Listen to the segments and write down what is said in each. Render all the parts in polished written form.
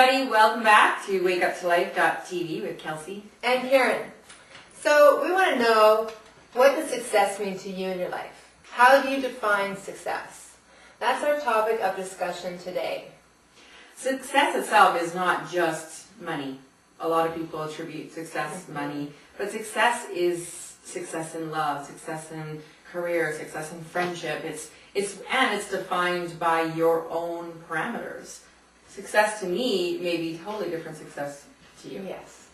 everybody, welcome back to WakeUpToLife.tv with Kelsey and Karen. So we want to know, what does success mean to you in your life? How do you define success? That's our topic of discussion today. Success itself is not just money. A lot of people attribute success to money, but success is success in love, success in career, success in friendship. It's defined by your own parameters. Success to me may be totally different success to you. Yes.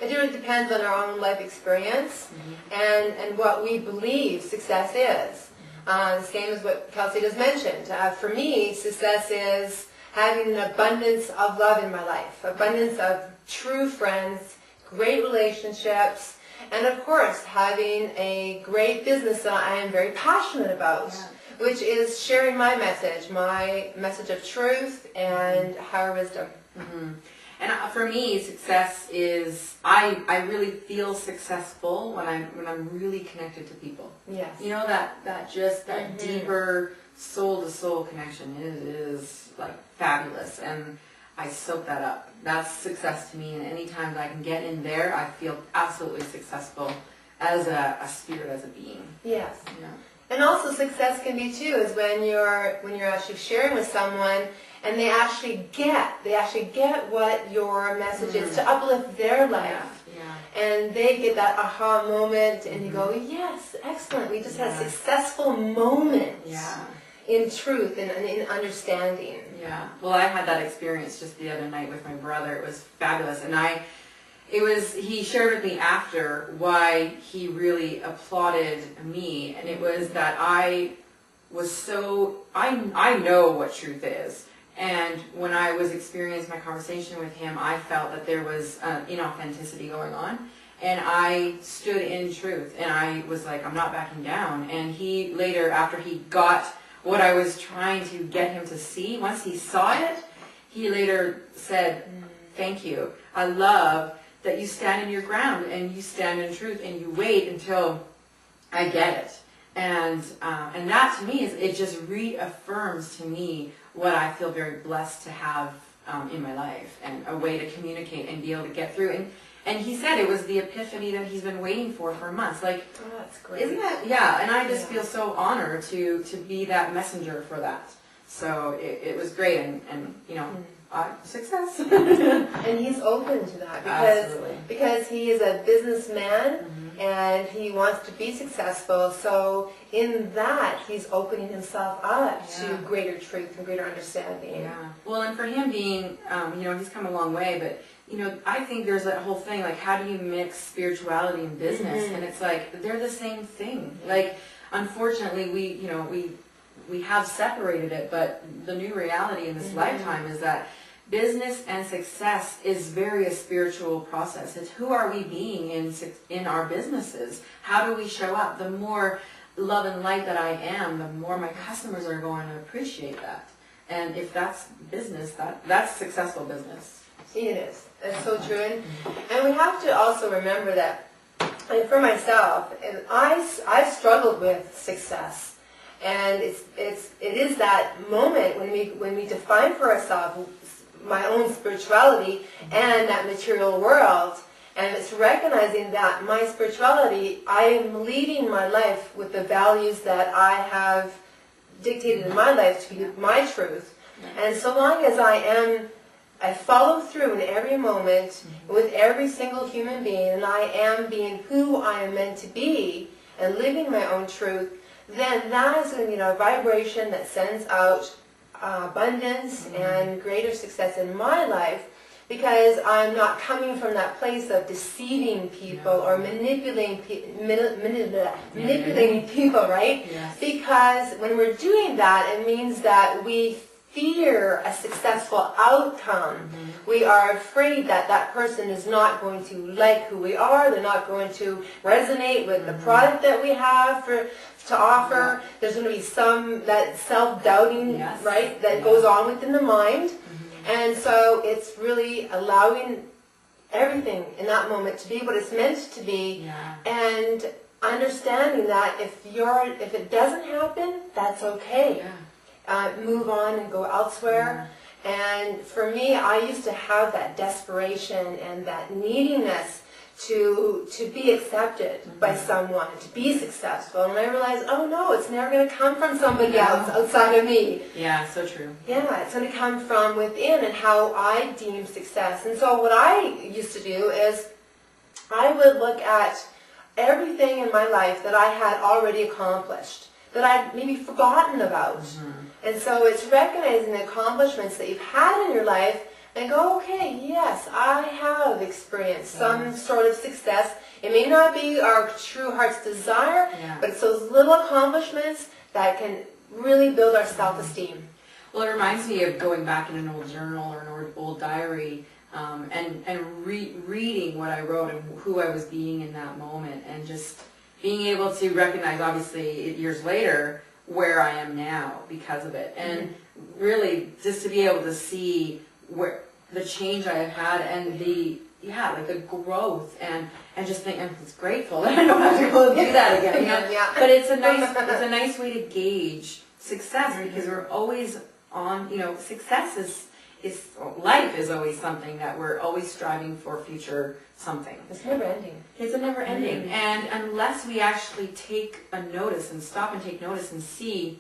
It really depends on our own life experience and what we believe success is. The same as what Kelsey just mentioned. For me, success is having an abundance of love in my life, abundance of true friends, great relationships, and of course having a great business that I am very passionate about. Yeah. Which is sharing my message of truth and higher wisdom. Mm-hmm. And for me, success is I really feel successful when I'm really connected to people. Yes. You know that deeper soul to soul connection is like fabulous, and I soak that up. That's success to me, and anytime that I can get in there, I feel absolutely successful as a spirit, as a being. Yes. Yeah. And also success can be too is when you're actually sharing with someone and they actually get what your message is to uplift their life. Yeah. And they get that aha moment and you go, yes, excellent. We just had a successful moment in truth and in understanding. Yeah. Well, I had that experience just the other night with my brother. It was fabulous, and he shared with me after why he really applauded me, and it was that I know what truth is, and when I was experiencing my conversation with him, I felt that there was inauthenticity going on, and I stood in truth, and I was like, I'm not backing down. And he later, after he got what I was trying to get him to see, once he saw it, he later said, thank you. I love that you stand in your ground and you stand in truth and you wait until I get it. And that to me it just reaffirms to me what I feel very blessed to have in my life, and a way to communicate and be able to get through. And he said it was the epiphany that he's been waiting for months. Like, oh, that's great. Isn't that, yeah, and I just feel so honored to be that messenger for that. So it was great, and success. And he's open to that because he is a businessman and he wants to be successful. So in that, he's opening himself up to greater truth and greater understanding. Yeah. Well, and for him being, he's come a long way, but I think there's that whole thing, like, how do you mix spirituality and business? And it's like, they're the same thing. Like, unfortunately, we have separated it, but the new reality in this lifetime is that business and success is very a spiritual process. It's who are we being in our businesses? How do we show up? The more love and light that I am, the more my customers are going to appreciate that. And if that's business, that's successful business. It is. It's so true. And we have to also remember that, like for myself, and I struggled with success. And it is that moment when we define for ourselves my own spirituality and that material world, and it's recognizing that my spirituality, I am leading my life with the values that I have dictated in my life to be my truth. And so long as I follow through in every moment with every single human being, and I am being who I am meant to be and living my own truth, then that is going to be a vibration that sends out abundance and greater success in my life, because I'm not coming from that place of deceiving people or manipulating people, right? Yes. Because when we're doing that, it means that we fear a successful outcome. We are afraid that that person is not going to like who we are. They're not going to resonate with the product that we have to offer. There's going to be some that self-doubting, right, that goes on within the mind. And so it's really allowing everything in that moment to be what it's meant to be, and understanding that if it doesn't happen, that's okay. Move on and go elsewhere. And for me, I used to have that desperation and that neediness to be accepted by someone, to be successful. And I realized, oh no, it's never going to come from somebody else outside of me. Yeah, so true. Yeah, it's going to come from within and how I deem success. And so what I used to do is I would look at everything in my life that I had already accomplished, that I'd maybe forgotten about. And so it's recognizing the accomplishments that you've had in your life and go, okay, yes, I have experienced some sort of success. It may not be our true heart's desire, but it's those little accomplishments that can really build our self-esteem. Well, it reminds me of going back in an old journal or an old diary and reading what I wrote and who I was being in that moment, and just being able to recognize, obviously, years later, where I am now because of it. And really just to be able to see where the change I have had and the growth and just think I'm just grateful that I don't have to go do that again. You know? But it's a nice way to gauge success, because we're always on, success is life is always something that we're always striving for future something. It's never ending. It's a never ending. And unless we actually take a notice and stop and take notice and see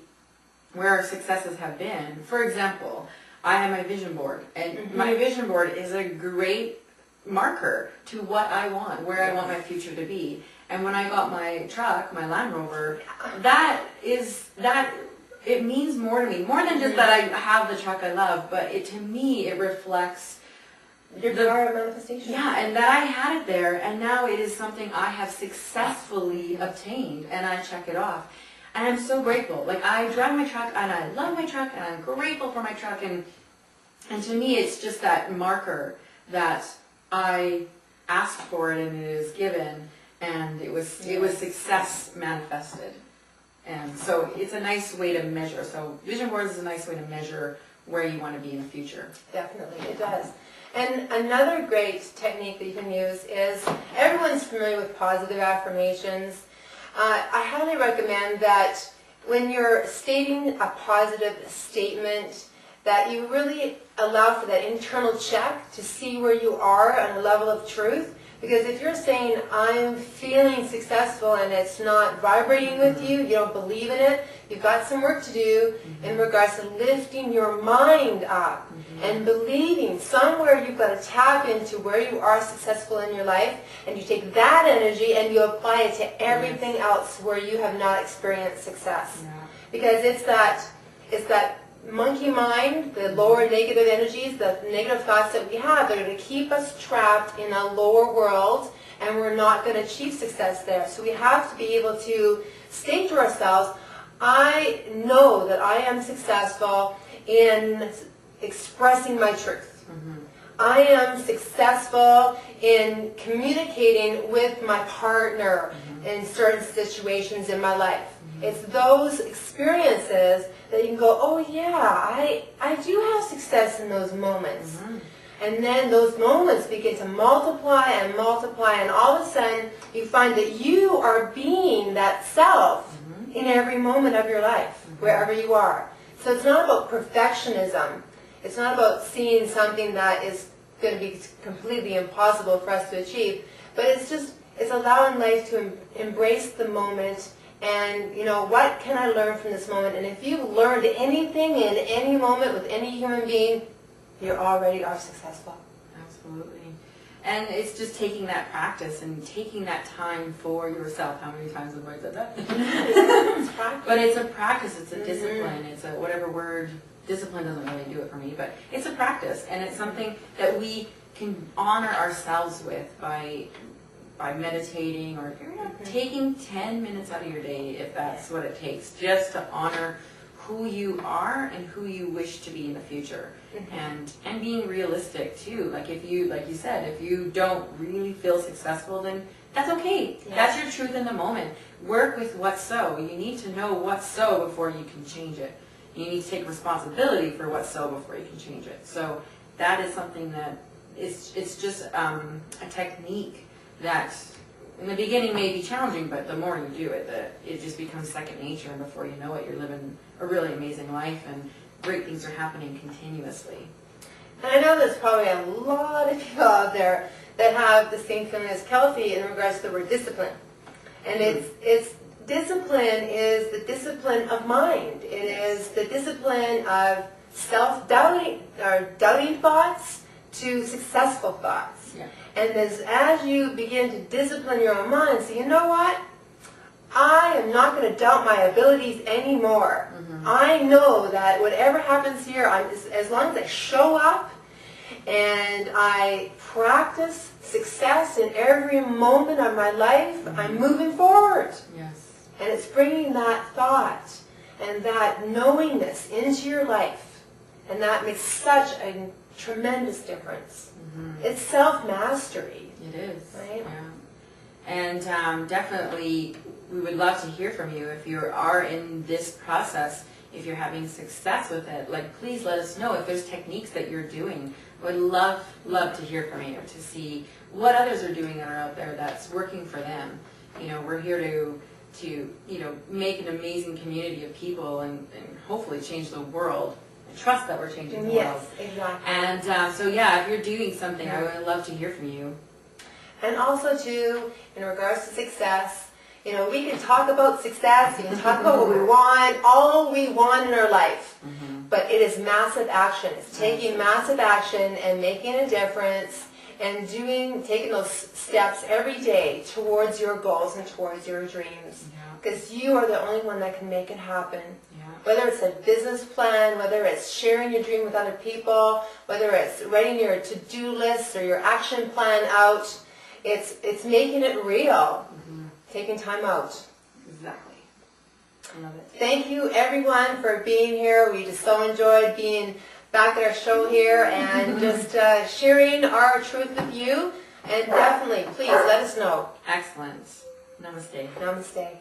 where our successes have been. For example, I have my vision board, and my vision board is a great marker to what I want, where I want my future to be. And when I got my truck, my Land Rover, it means more to me, more than just that I have the truck I love, but to me it reflects your power of manifestation. Yeah, and that I had it there, and now it is something I have successfully obtained, and I check it off. And I'm so grateful. Like, I drive my truck, and I love my truck, and I'm grateful for my truck, and to me it's just that marker that I asked for it and it is given, and it was success manifested. And so it's a nice way to measure. So vision boards is a nice way to measure where you want to be in the future. Definitely, it does. And another great technique that you can use is, everyone's familiar with positive affirmations. I highly recommend that when you're stating a positive statement, that you really allow for that internal check to see where you are on a level of truth. Because if you're saying, I'm feeling successful, and it's not vibrating with you, you don't believe in it, you've got some work to do in regards to lifting your mind up and believing. Somewhere you've got to tap into where you are successful in your life, and you take that energy and you apply it to everything else where you have not experienced success. Because it's that monkey mind, the lower negative energies, the negative thoughts that we have, that are going to keep us trapped in a lower world, and we're not going to achieve success there. So we have to be able to state to ourselves, I know that I am successful in expressing my truth. I am successful in communicating with my partner in certain situations in my life. It's those experiences that you can go, oh yeah, I do have success in those moments. And then those moments begin to multiply, and all of a sudden you find that you are being that self in every moment of your life, wherever you are. So it's not about perfectionism. It's not about seeing something that is going to be completely impossible for us to achieve, but it's allowing life to embrace the moment. And, what can I learn from this moment? And if you've learned anything in any moment with any human being, you already are successful. Absolutely. And it's just taking that practice and taking that time for yourself. How many times have I said that? It's practice. But it's a practice. It's a discipline. It's a whatever word. Discipline doesn't really do it for me, but it's a practice. And it's something that we can honor ourselves with by meditating, or taking 10 minutes out of your day, if that's what it takes, just to honor who you are and who you wish to be in the future. And being realistic too. Like you said, if you don't really feel successful, then that's okay. That's your truth in the moment. Work with what's so. You need to know what's so before you can change it. You need to take responsibility for what's so before you can change it. So that is something that it's just a technique that in the beginning may be challenging, but the more you do it, it just becomes second nature, and before you know it, you're living a really amazing life, and great things are happening continuously. And I know there's probably a lot of people out there that have the same feeling as Kelsey in regards to the word discipline. And it's discipline is the discipline of mind. It is the discipline of self-doubting or doubting thoughts to successful thoughts. Yeah. And as you begin to discipline your own mind, say, you know what? I am not going to doubt my abilities anymore. I know that whatever happens here, as long as I show up and I practice success in every moment of my life, I'm moving forward. Yes. And it's bringing that thought and that knowingness into your life. And that makes such a tremendous difference. It's self-mastery. It is. Right? Yeah. And definitely, we would love to hear from you if you are in this process, if you're having success with it. Like, please let us know if there's techniques that you're doing. Would love to hear from you, to see what others are doing that are out there that's working for them. You know, we're here to you know, make an amazing community of people and hopefully change the world. Trust that we're changing the world. Yes, exactly. And so yeah, if you're doing something, I would love to hear from you. And also too, in regards to success, you know, we can talk about success, we can talk about what we want, all we want in our life. But it is massive action. It's taking massive action and making a difference and taking those steps every day towards your goals and towards your dreams. Because you are the only one that can make it happen. Whether it's a business plan, whether it's sharing your dream with other people, whether it's writing your to-do list or your action plan out, it's making it real, taking time out. Exactly. I love it. Thank you everyone for being here. We just so enjoyed being back at our show here and just sharing our truth with you. And definitely, please let us know. Excellent. Namaste. Namaste.